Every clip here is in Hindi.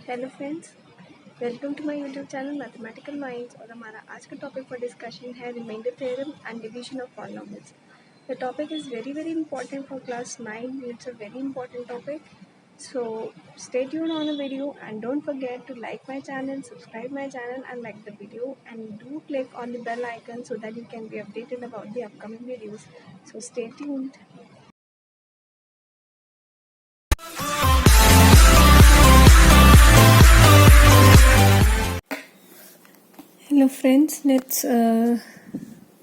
Hello friends, welcome to my YouTube channel mathematical minds. और हमारा आज का टॉपिक फॉर डिस्कशन है remainder theorem and division of polynomials. The topic is very important for class 9. It's a very important topic. So stay tuned on the video and don't forget to like my channel, subscribe my channel and like the video, and do click on the bell icon so that you can be updated about the upcoming videos. So stay tuned. Hello friends,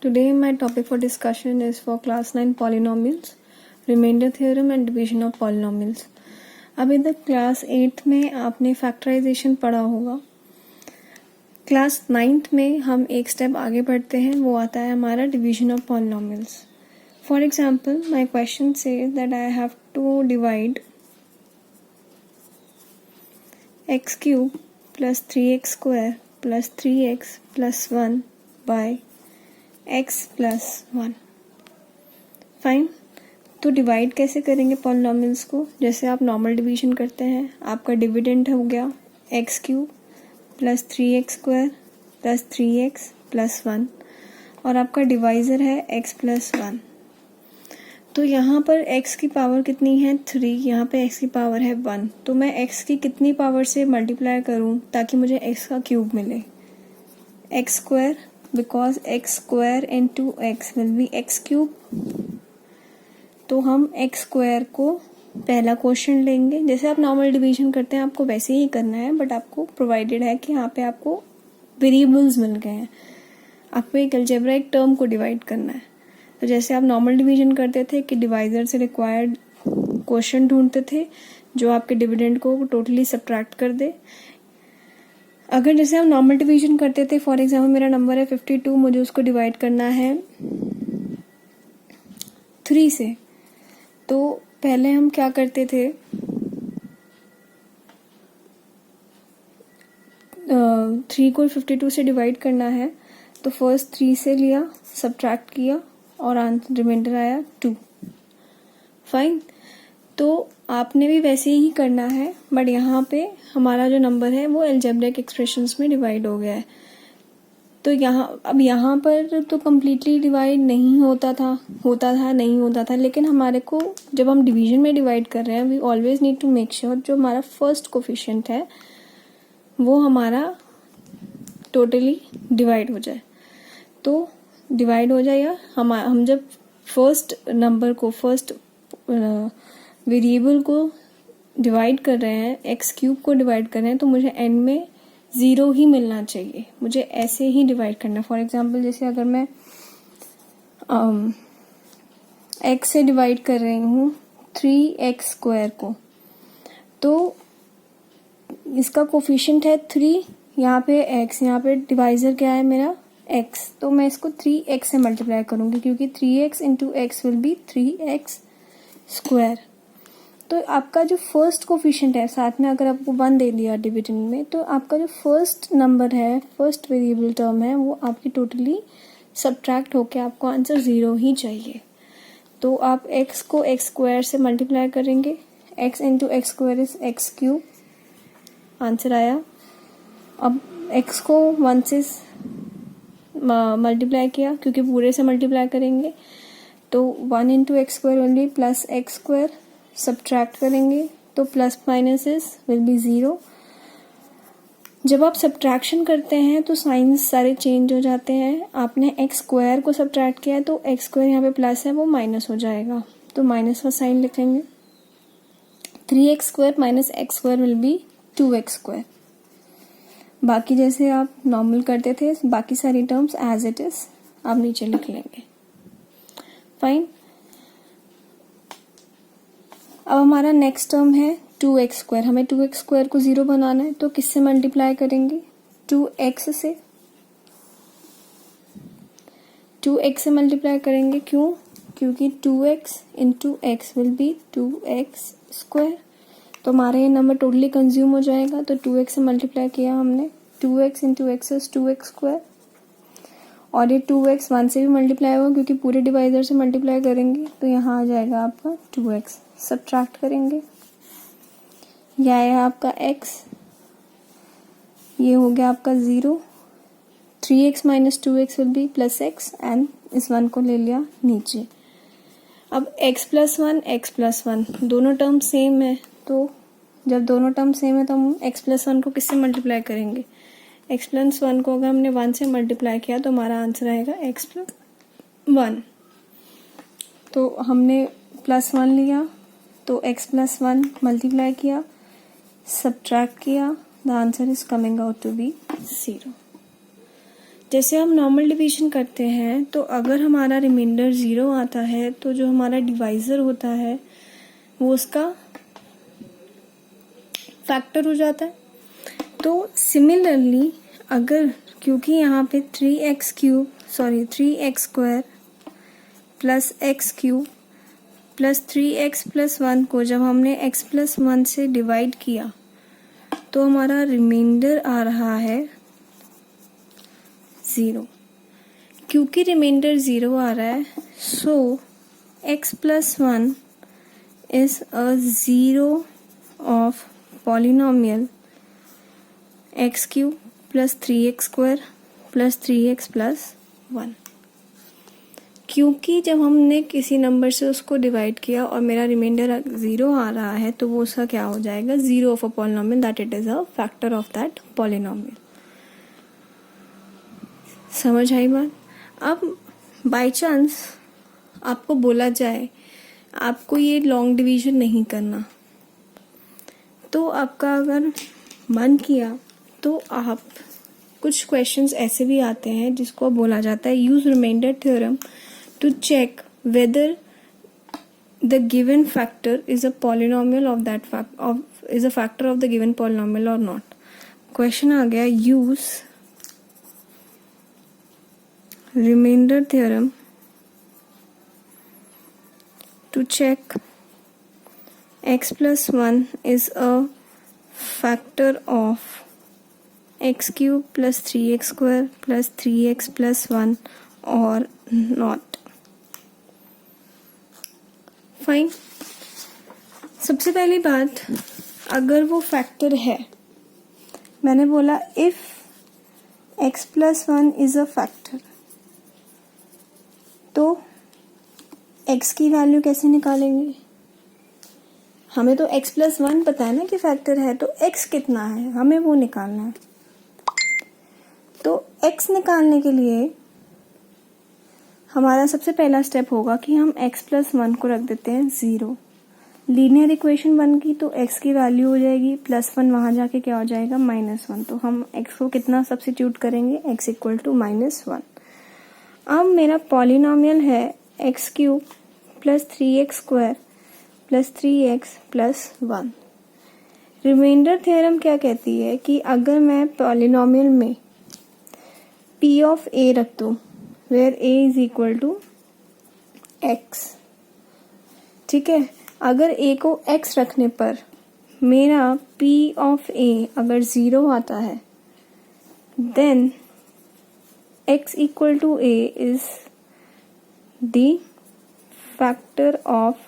today my topic for discussion is for class 9 polynomials, remainder theorem and division of polynomials. अभी तक क्लास 8 में आपने फैक्टराइजेशन पढ़ा होगा. क्लास 9th में हम एक स्टेप आगे बढ़ते हैं, वो आता है हमारा division of polynomials. For example my question says that I have to divide x cube plus 3x square plus 3x plus 1 by x plus 1. Fine. तो डिवाइड कैसे करेंगे पॉलिनॉमियल्स को? जैसे आप नॉर्मल डिवीजन करते हैं. आपका डिविडेंड हो गया x cube plus 3x square plus 3x plus 1 और आपका डिवाइजर है x प्लस 1. तो यहाँ पर x की पावर कितनी है? 3. यहाँ पे x की पावर है 1. तो मैं x की कितनी पावर से मल्टीप्लाई करूँ ताकि मुझे x का क्यूब मिले? x square, because x square into x will be x cube. तो हम x स्क्वायर को पहला क्वेश्चन लेंगे. जैसे आप नॉर्मल डिवीजन करते हैं आपको वैसे ही करना है, बट आपको प्रोवाइडेड है कि यहाँ पे आपको वेरिएबल्स मिल गए हैं. आपको एक अलजेब्राइक टर्म को डिवाइड करना है. तो जैसे आप नॉर्मल डिवीजन करते थे कि डिवाइजर से रिक्वायर्ड क्वोशिएंट ढूंढते थे जो आपके डिविडेंड को टोटली सब्ट्रैक्ट कर दे. अगर जैसे हम नॉर्मल डिवीजन करते थे, फॉर एग्जांपल मेरा नंबर है 52, मुझे उसको डिवाइड करना है 3 से. तो पहले हम क्या करते थे, 3 को 52 से डिवाइड करना है तो फर्स्ट 3 से लिया, सब्ट्रैक्ट किया और आंसर रिमाइंडर आया 2. फाइन. तो आपने भी वैसे ही करना है, बट यहाँ पे हमारा जो नंबर है वो अलजेब्रिक एक्सप्रेशंस में डिवाइड हो गया है. तो यहाँ पर तो कम्प्लीटली डिवाइड नहीं होता था, लेकिन हमारे को जब हम डिवीजन में डिवाइड कर रहे हैं we always need to make sure जो हमारा फर्स्ट कोफिशिएंट है वो हमारा टोटली डिवाइड हो जाए. तो डिवाइड हो जाएगा. हम जब फर्स्ट नंबर को, फर्स्ट वेरिएबल को डिवाइड कर रहे हैं, एक्स क्यूब को डिवाइड कर रहे हैं, तो मुझे एंड में 0 ही मिलना चाहिए. मुझे ऐसे ही डिवाइड करना है. फॉर एग्जांपल जैसे अगर मैं x से डिवाइड कर रही हूँ 3x स्क्वायर को, तो इसका कोफिशिएंट है 3, यहाँ पे x, यहाँ पे डिवाइजर क्या है मेरा x. तो मैं इसको 3x से मल्टीप्लाई करूंगी क्योंकि 3x into x will be 3x square. तो आपका जो फर्स्ट कोफिशिएंट है, साथ में अगर आपको 1 दे दिया डिविडेंड में, तो आपका जो फर्स्ट नंबर है, फर्स्ट वेरिएबल टर्म है, वो आपकी टोटली सब्ट्रैक्ट होके आपको आंसर 0 ही चाहिए. तो आप x को x स्क्वायर से मल्टीप्लाई करेंगे. x into x square is x cube. Answer आया. अब x को 1 से मल्टीप्लाई किया क्योंकि पूरे से मल्टीप्लाई करेंगे, तो 1 into x square will B plus x square. Subtract करेंगे तो प्लस माइनस विल बी 0. जब आप सब्ट्रैक्शन करते हैं तो साइंस सारे चेंज हो जाते हैं. आपने एक्स स्क्वायर को सब्ट्रैक्ट किया है तो एक्स स्क्वायर यहाँ पे प्लस है वो माइनस हो जाएगा, तो माइनस का साइन लिखेंगे. 3x square minus x square will B 2x square. बाकी जैसे आप नॉर्मल करते थे बाकी सारी टर्म्स एज इट इज आप नीचे लिख लेंगे. फाइन. अब हमारा नेक्स्ट टर्म है 2x स्क्वायर. हमें 2x स्क्वायर को 0 बनाना है, तो किससे मल्टीप्लाई करेंगे? 2x से. 2x से मल्टीप्लाई करेंगे. क्यों? क्योंकि 2x into x will be 2x square. तो हमारा ये नंबर टोटली कंज्यूम हो जाएगा. तो 2x से मल्टीप्लाई किया हमने. 2x into x is 2x square. और ये 2x 1 से भी मल्टीप्लाई होगा क्योंकि पूरे डिवाइजर से मल्टीप्लाई करेंगे, तो यहाँ आ जाएगा आपका 2x. सब्ट्रैक्ट करेंगे, यह है आपका x ये हो गया आपका 0, 3x minus 2x will be plus x, and इस 1 को ले लिया नीचे। अब x प्लस 1 दोनों टर्म सेम है, तो जब दोनों टर्म सेम है तो हम x प्लस 1 को किससे मल्टीप्लाई करेंगे? x प्लस 1 को अगर हमने 1 से मल्टीप्लाई किया तो हमारा आंसर आएगा x प्लस 1। तो हमने प्लस 1 लिया, तो x प्लस 1 मल्टीप्लाई किया, सब्ट्रैक्ट किया, the answer is coming out to be 0। जैसे हम नॉर्मल डिवीजन करते हैं तो अगर हमारा रिमाइंडर 0 आता है तो जो हमारा डिवाइज़र होता है वो उसका फैक्टर हो जाता है। तो सिमिलरली अगर, क्योंकि यहाँ पे 3x square plus x cube plus 3x plus 1 को जब हमने x प्लस 1 से डिवाइड किया तो हमारा रिमाइंडर आ रहा है 0। क्योंकि रिमाइंडर 0 आ रहा है, सो x plus 1 is a zero of polynomial x cube plus 3x square plus 3x plus 1। क्योंकि जब हमने किसी नंबर से उसको डिवाइड किया और मेरा रिमाइंडर 0 आ रहा है तो वो उसका क्या हो जाएगा? 0 of a polynomial that it is a factor of that polynomial. समझ आई बात? अब बाय चांस आपको बोला जाए आपको ये लॉन्ग डिवीजन नहीं करना, तो आपका अगर मन किया तो आप, कुछ क्वेश्चंस ऐसे भी आते हैं जिसको बोला जाता है use remainder theorem to check whether the given factor is a polynomial of that is a factor of the given polynomial और नॉट। क्वेश्चन आ गया, use remainder theorem to check x plus 1 is a factor of x cube plus 3x square plus 3x plus 1 or not. Fine. सबसे पहली बात, अगर वो फैक्टर है, मैंने बोला if x plus 1 is a factor, तो x की वैल्यू कैसे निकालेंगे? हमें तो x प्लस 1 पता है ना कि फैक्टर है, तो x कितना है हमें वो निकालना है। तो x निकालने के लिए हमारा सबसे पहला स्टेप होगा कि हम x प्लस 1 को रख देते हैं 0। लीनियर इक्वेशन बन गई तो x की वैल्यू हो जाएगी प्लस 1, वहां जाके क्या हो जाएगा? -1। तो हम x को कितना सब्स्टिट्यूट करेंगे? x equal to -1। अब मेरा पॉलिनोमियल है x cube plus 3x square plus 3x plus 1। Remainder theorem क्या कहती है कि अगर मैं पॉलिनोमियल में p ऑफ a रख दूं where a is equal to x, ठीक है, अगर a को x रखने पर मेरा p ऑफ a अगर 0 आता है, then x equal to a is the factor of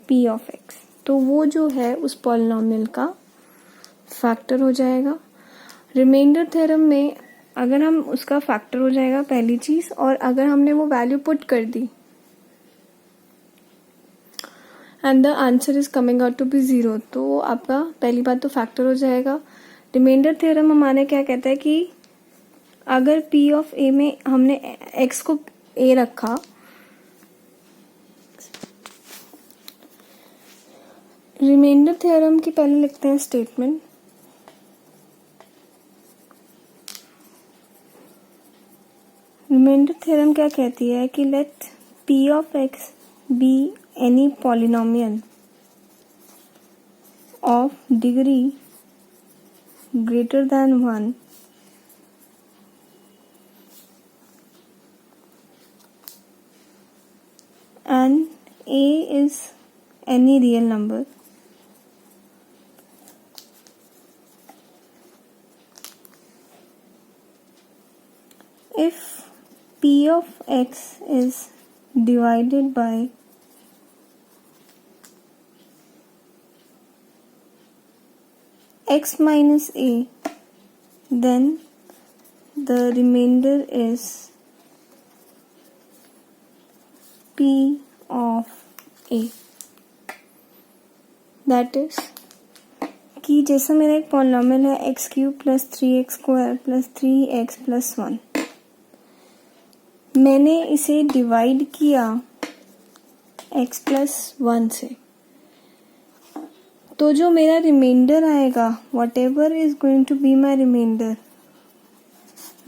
p of x। तो वो जो है उस पॉलिनोमियल का फैक्टर हो जाएगा। रिमाइंडर थ्योरम में अगर हम उसका फैक्टर हो जाएगा पहली चीज, और अगर हमने वो वैल्यू पुट कर दी and the answer is coming out to be 0, तो आपका पहली बात तो फैक्टर हो जाएगा। रिमाइंडर थ्योरम हमारे क्या कहता है कि अगर p ऑफ a में हमने x को a रखा, रिमाइंडर थ्योरम की पहले लिखते हैं स्टेटमेंट। रिमाइंडर थ्योरम क्या कहती है कि let p of x be any polynomial of degree greater than 1 and a is any real number if p of x is divided by x minus a then the remainder is P of A. That is कि जैसा मेरा एक पॉलिनॉमियल है x cube plus 3x square plus 3x plus 1, मैंने इसे डिवाइड किया x प्लस 1 से, तो जो मेरा रिमाइंडर आएगा whatever is going to be my remainder,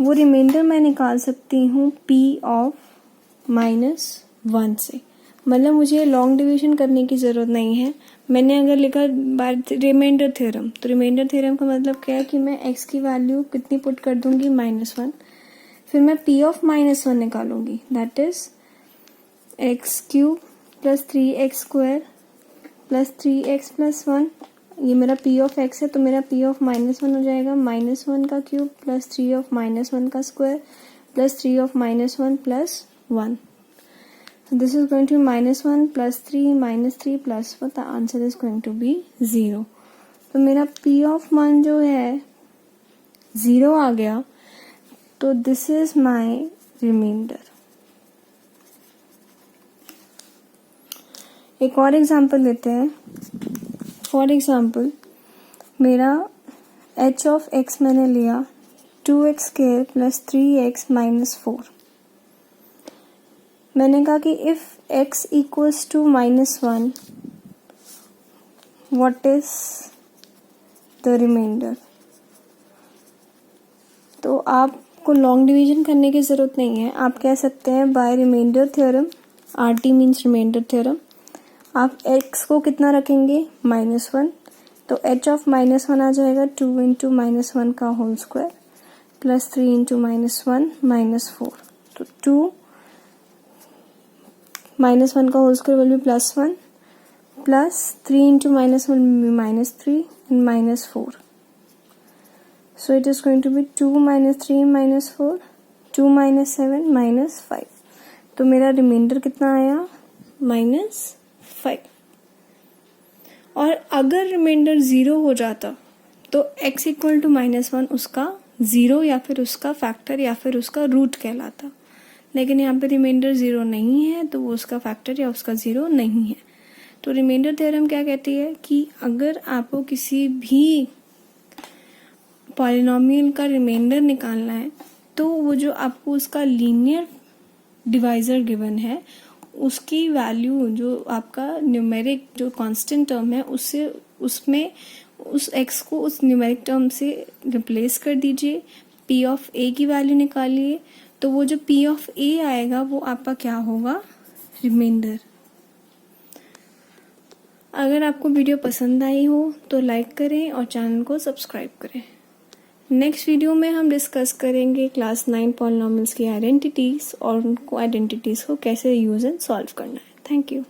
वो रिमाइंडर मैं निकाल सकती हूँ p ऑफ -1 से। मतलब मुझे लॉन्ग डिवीजन करने की ज़रूरत नहीं है। मैंने अगर लिखा रिमाइंडर थ्योरम, तो रिमाइंडर थ्योरम का मतलब क्या है कि मैं x की वैल्यू कितनी पुट कर दूंगी -1, फिर मैं p ऑफ -1 निकालूंगी, that is x cube plus 3x square plus 3x plus 1, ये मेरा p ऑफ x है तो मेरा p ऑफ -1 हो जाएगा -1 का क्यूब प्लस 3 ऑफ -1 का square plus 3 of -1 plus 1. This is going to be -1 plus 3 plus 4. The answer is going to be 0. तो मेरा p of 1 जो है 0 आ गया, तो this is my remainder. एक और एग्जांपल लेते हैं. फॉर एग्जांपल मेरा h of x मैंने लिया 2x square plus 3x minus 4. मैंने कहा कि if x equals to -1 what is the remainder. तो आपको लॉन्ग डिवीजन करने की ज़रूरत नहीं है, आप कह सकते हैं by remainder theorem, RT means remainder theorem. आप x को कितना रखेंगे -1, तो h ऑफ -1 आ जाएगा 2 इंटू -1 का होल स्क्वायर प्लस 3 इंटू -1 -4. तो 2 -1 का whole square will be +1 plus 3 into -1 will be -3 and -4. So it is going to be 2 - 3 -4, 2 - 7 -5. तो मेरा रिमाइंडर कितना आया -5. और अगर रिमाइंडर 0 हो जाता तो x इक्वल टू -1 उसका 0 या फिर उसका फैक्टर या फिर उसका रूट कहलाता. लेकिन यहाँ पे रिमाइंडर 0 नहीं है तो वो उसका फैक्टर या उसका 0 नहीं है. तो रिमाइंडर थ्योरम क्या कहती है कि अगर आपको किसी भी पॉलिनॉमियल का रिमाइंडर निकालना है तो वो जो आपको उसका लीनियर डिवाइजर गिवन है उसकी वैल्यू जो आपका न्यूमेरिक जो कांस्टेंट टर्म है उससे उसमें उस x को उस न्यूमेरिक टर्म से रिप्लेस कर दीजिए, p ऑफ a की वैल्यू निकालिए, तो वो जो p ऑफ a आएगा वो आपका क्या होगा रिमाइंडर. अगर आपको वीडियो पसंद आई हो तो लाइक करें और चैनल को सब्सक्राइब करें. नेक्स्ट वीडियो में हम डिस्कस करेंगे क्लास 9 पॉलिनॉमियल्स की आइडेंटिटीज और उनको आइडेंटिटीज को कैसे यूज एंड सॉल्व करना है. Thank you.